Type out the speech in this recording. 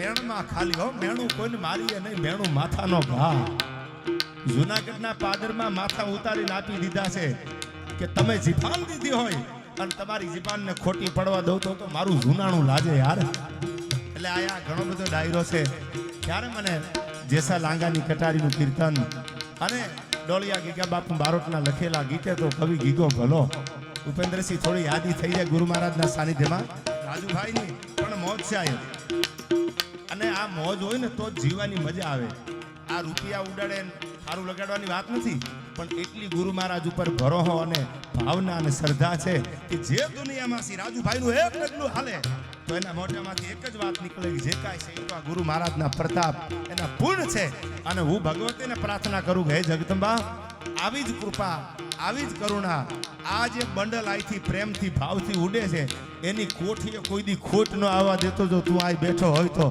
મેણમાં ખાલી હો, મેણું કોઈને મારીએ નહીં, મેણું માથાનો ઘા. જુનાગઢના પાદરમાં માથા ઉતારીને આપી દીધા છે કે તમે જીભાન દીધી હોય અને તમારી જીભાનને ખોટી પડવા દઉં તો મારું જૂનાણું લાજે યાર. એટલે આયા ઘણો બધો ડાયરો છે. ત્યારે મને જેસા લાંગાની કટારીનું કીર્તન અને ડોળિયા ગીગા બાપુ બારોટના લખેલા ગીતે તો કવિ ગીગો ભલો. ઉપેન્દ્રસિંહ થોડી યાદી થઈ જાય ગુરુ મહારાજના સાનિધ્યમાં. રાજુભાઈની પણ મોજ છે આ. અને આ મોજ હોય ને તો જ જીવવાની મજા આવે. આ રૂપિયા ઉડાડે સારું લગાડવાની વાત નથી, પણ એટલી ગુરુ મહારાજ ઉપર ભરોહો અને ભાવના અને શ્રદ્ધા છે કે જે દુનિયામાં શ્રી રાજુભાઈનું એક ડગલું હાલે તો એના મોઢામાંથી એક જ વાત નીકળે કે જે કાંઈ છે એ તો આ ગુરુ મહારાજના પ્રતાપ, એના પૂર્ણ છે. અને હું ભગવતીને પ્રાર્થના કરું કે હે જગદંબા, આવી જ કૃપા, આવી જ કરુણા, આ જે બંડલ અહીંથી પ્રેમથી ભાવથી ઉડે છે એની કોઠીએ કોઈ દી ખોટ ન આવવા દેતો. જો તું અહીં બેઠો હોય તો